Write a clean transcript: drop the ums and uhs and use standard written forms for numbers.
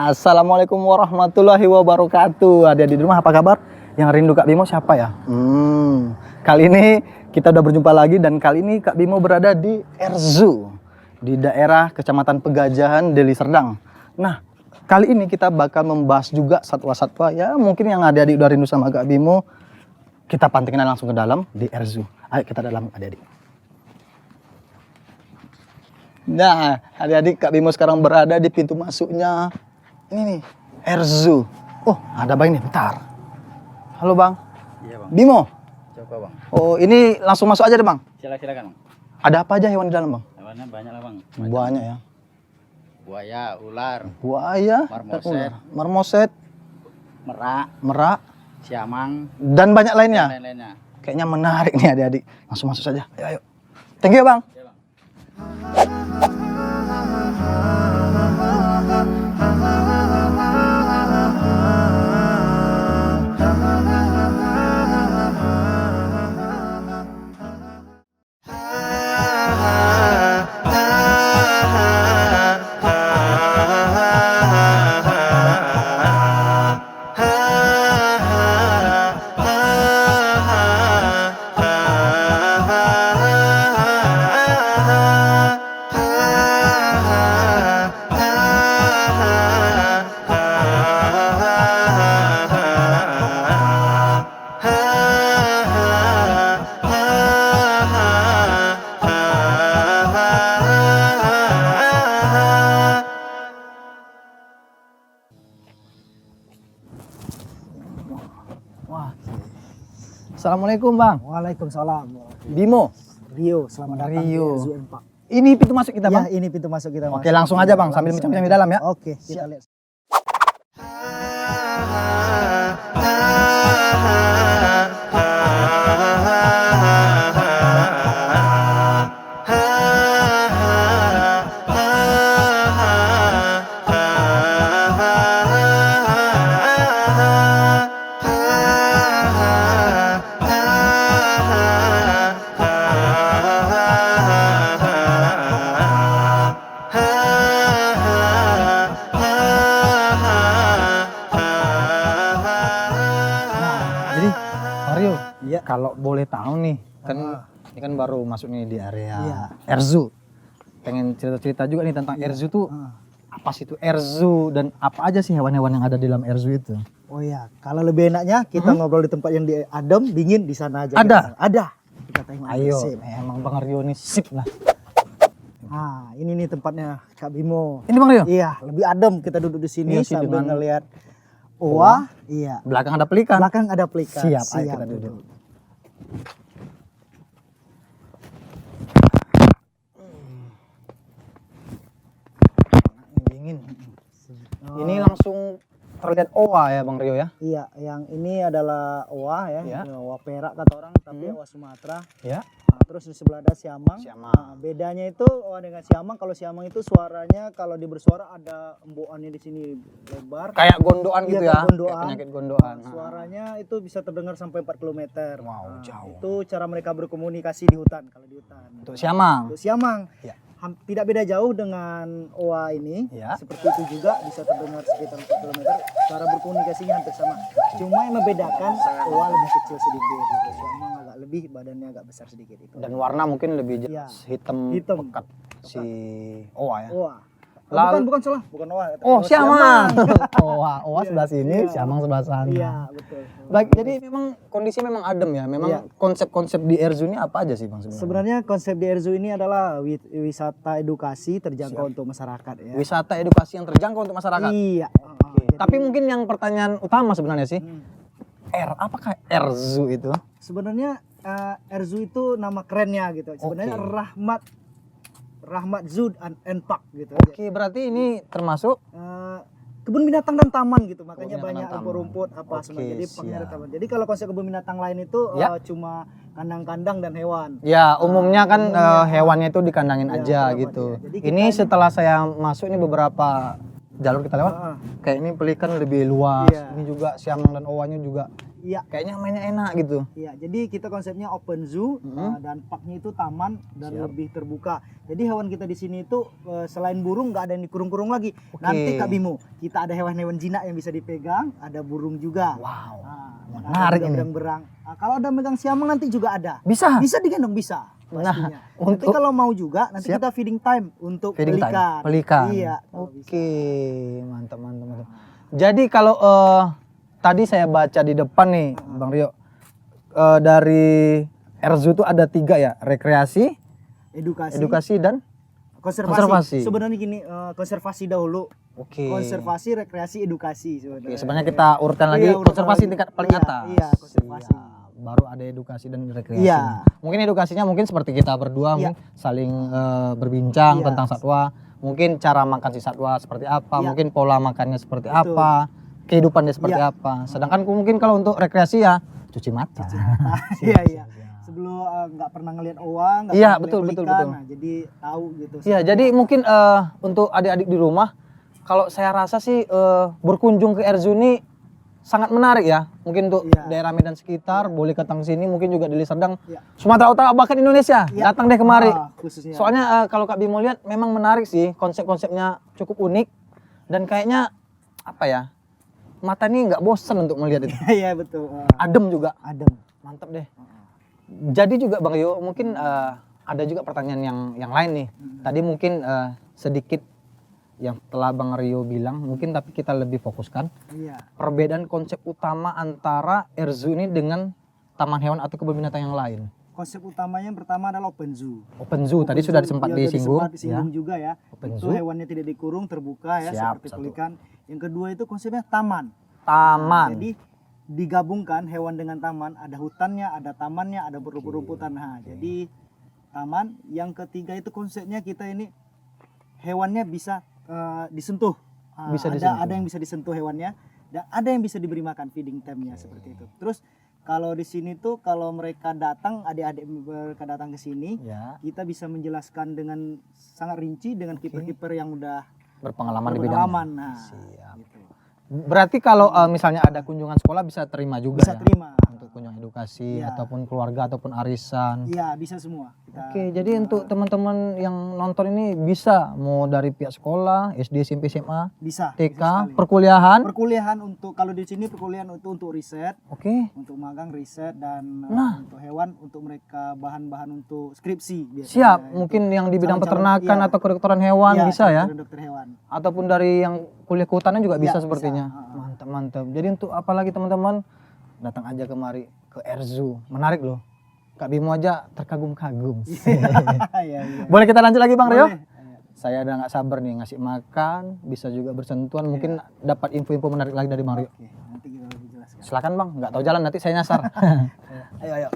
Assalamualaikum warahmatullahi wabarakatuh. Ada di rumah, apa kabar? Yang rindu Kak Bimo siapa ya? Kali ini kita udah berjumpa lagi dan kali ini Kak Bimo berada di Erzu, di daerah Kecamatan Pegajahan, Deli Serdang. Nah, kali ini kita bakal membahas juga satwa-satwa ya mungkin yang adik-adik udah rindu sama Kak Bimo. Kita pantengin langsung ke dalam di Erzu. Ayo kita dalam adik-adik. Nah, adik-adik, Kak Bimo sekarang berada di pintu masuknya. Ini nih, Erzu. Oh, ada Bang nih, bentar. Halo Bang. Iya Bang. Bimo. Coba Bang. Oh, ini langsung masuk aja deh Bang. Silakan Bang. Ada apa aja hewan di dalam Bang? Hewannya banyak lah Bang. Banyak ya. Buaya, ular, Buaya, marmoset, marmoset, merak, merak, siamang, dan banyak dan lainnya. lain-lainnya. Kayaknya menarik nih adik-adik. Langsung masuk saja. Ayo, ayo. Thank you ya Bang. Iya Bang. Wah. Assalamualaikum Bang. Waalaikumsalam. Bimo. Rio, selamat datang Rio. di Erzu Empak. Ini pintu masuk kita Bang. Ya, ini pintu masuk kita. Oke, langsung aja Bang sambil bincang-bincang di dalam ya. Oke, kita lihat. Jadi Mario, Iya. kalau boleh tahu nih, kan ini kan baru masuk nih di area Iya. Erzu. Pengen cerita-cerita juga nih tentang Erzu tuh. Apa sih itu Erzu dan apa aja sih hewan-hewan yang ada di dalam Erzu itu? Oh ya, kalau lebih enaknya kita ngobrol di tempat yang adem, dingin di sana aja. Ada? Ada. Kita tengok. Ayo, Sip. emang Bang Rio ini sip lah. Nah, ini nih tempatnya Kak Bimo. Ini Bang Rio? Iya, lebih adem kita duduk di sini Iya sih, sambil dengan ngelihat owa. Iya. Belakang ada pelikan. Belakang ada pelikan. Siap, ayo kita duduk. Dingin. Ini langsung terlihat owa ya Bang Rio ya? Iya, yang ini adalah owa ya, Iya. ini owa perak kata orang, tapi owa Sumatera. Ya. Nah, terus di sebelah ada siamang. Siamang. Nah, bedanya itu owa dengan siamang, kalau siamang itu suaranya kalau dia bersuara ada embokannya di sini lebar. Kayak gondoan gitu Iya, ya? kayak gondoan. Kayak penyakit gondoan. Nah, suaranya itu bisa terdengar sampai 4 km. Wow, jauh. Itu cara mereka berkomunikasi di hutan, kalau di hutan. Untuk siamang. Untuk siamang. Ya. Tidak beda jauh dengan owa ini. Ya. Seperti itu juga bisa terdengar sekitar 4 km. Cara berkomunikasinya hampir sama. Cuma yang membedakan owa lebih kecil sedikit. Gitu. Siamang agak lebih, badannya agak besar sedikit itu. Dan warna mungkin lebih Iya. hitam, Hitam. pekat si owa ya. Owa. Lalu- Bukan salah, bukan owa. Oh, siamang. Owa sebelah sini, Iya. siamang sebelah sana. Iya, betul. Baik, jadi memang kondisi memang adem ya. Memang Iya. konsep-konsep di Erzu ini apa aja sih Bang sebenarnya? Sebenarnya konsep di Erzu ini adalah wisata edukasi terjangkau untuk masyarakat ya. Wisata edukasi yang terjangkau untuk masyarakat. Iya. Oke. Tapi mungkin yang pertanyaan utama sebenarnya sih, apakah Erzu itu? Sebenarnya Erzu itu nama kerennya gitu. Sebenarnya Oke. Rahmat Zoo and Park gitu. Oke, berarti ini termasuk Kebun binatang dan taman gitu, makanya Kebun binatang banyak dan taman. rumput-rumput apa Oke, semua. Jadi pengen siap. taman. Jadi kalau konsep kebun binatang lain itu Ya. cuma kandang-kandang dan hewan. ya umumnya kan umumnya. hewannya itu dikandangin Ya, aja hewan gitu. aja. Jadi Ini kita setelah saya masuk ini beberapa jalur kita lewat, Ah, kayak ini pelikan lebih luas. Iya. Ini juga siamang dan owanya juga Iya. Kayaknya mainnya enak gitu. Iya, jadi kita konsepnya open zoo dan parknya itu taman dan lebih terbuka. Jadi hewan kita di sini itu selain burung nggak ada yang dikurung-kurung lagi. Oke. Nanti Kak Bimo, kita ada hewan-hewan jinak yang bisa dipegang, ada burung juga. Wow. Nah, Menarik ada ini. berang-berang. Nah, kalau ada megang siamang nanti juga ada. Bisa. Bisa digendong bisa. Nah, Pastinya. Nanti untuk- kalau mau juga nanti Siap. kita feeding time untuk Feeding time, pelikan. pelikan. Iya. Oke, mantap. Jadi kalau tadi saya baca di depan nih, Bang Rio, dari Erzu itu ada 3 ya, rekreasi, edukasi dan konservasi. Sebenarnya gini, konservasi dahulu. oke. Konservasi, rekreasi, edukasi Oke, sebenarnya. sebenarnya kita urutkan lagi Iya, urutkan konservasi lagi. tingkat paling Iya, atas. iya, konservasi. Iya, baru ada edukasi dan rekreasi. Iya. Mungkin edukasinya mungkin seperti kita berdua Iya. saling berbincang Iya. tentang satwa. Mungkin cara makan si satwa seperti apa, Iya. mungkin pola makannya seperti Betul. apa, kehidupannya seperti Iya. apa. Sedangkan mungkin kalau untuk rekreasi ya cuci mata. Iya, iya. Sebelum nggak pernah ngelihat owa, nggak Iya, pernah betul, ngelihat betul, pelikan, betul. nah, jadi tahu gitu. Iya, jadi mungkin untuk adik-adik di rumah, kalau saya rasa sih berkunjung ke Erzu ini sangat menarik ya. Mungkin untuk Iya. daerah Medan sekitar boleh datang sini, mungkin juga di Deli Serdang, Iya. Sumatera Utara bahkan Indonesia. Iya. Datang deh kemari. Khususnya. Soalnya kalau Kak Bimo lihat memang menarik sih, konsep-konsepnya cukup unik dan kayaknya apa ya? Mata ini nggak bosan untuk melihat itu. Iya betul. Adem juga. Adem. Mantap deh. Jadi juga Bang Rio, mungkin ada juga pertanyaan yang lain nih. Tadi mungkin sedikit yang telah Bang Rio bilang, mungkin tapi kita lebih fokuskan Iya. perbedaan konsep utama antara Erzu ini dengan taman hewan atau kebun binatang yang lain. Konsep utamanya yang pertama adalah open zoo. Open zoo tadi sudah sempat Iya, disinggung, sempat disinggung juga ya. Open Itu zoo. hewannya tidak dikurung, terbuka ya, Siap, seperti satu. pelikan. Yang kedua itu konsepnya taman. Taman. Jadi digabungkan hewan dengan taman, ada hutannya, ada tamannya, ada rumput-rumputan. Nah, jadi taman. Yang ketiga itu konsepnya kita ini hewannya bisa disentuh. Bisa ada disentuh. yang bisa disentuh hewannya dan ada yang bisa diberi makan, feeding time-nya seperti itu. Terus kalau di sini tuh kalau mereka datang, adik-adik mereka datang ke sini, Ya, kita bisa menjelaskan dengan sangat rinci dengan kiper-kiper yang udah berpengalaman di bidangnya. berpengalaman. Nah, Siap. gitu. Berarti kalau misalnya ada kunjungan sekolah bisa terima juga Bisa ya? terima. Untuk kunjungan edukasi Iya. ataupun keluarga ataupun arisan. Iya, bisa semua. Oke, jadi untuk teman-teman yang nonton ini bisa mau dari pihak sekolah, SD, SMP, SMA, bisa TK, bisa sekali. perkuliahan. Perkuliahan untuk kalau di sini perkuliahan itu untuk riset, Oke, untuk magang riset dan Nah. untuk hewan untuk mereka bahan-bahan untuk skripsi biasanya. siap. Itu. Mungkin yang di bidang Calon-calon, peternakan iya. atau kedokteran hewan Iya, bisa ya. dokter hewan. Ataupun dari yang kuliah kehutanan juga bisa Iya, sepertinya. bisa. Mantap, mantap. Jadi untuk apalagi teman-teman datang aja kemari ke Erzu. Menarik loh. Kak Bimo aja terkagum-kagum. Iya, iya. Boleh kita lanjut lagi Bang Rio? Boleh. Saya udah nggak sabar nih ngasih makan, bisa juga bersentuhan, mungkin dapat info-info menarik lagi dari Bang Rio. Oke, nanti kita lebih jelaskan. Silakan Bang, nggak tahu jalan nanti saya nyasar. Ayo, ayo.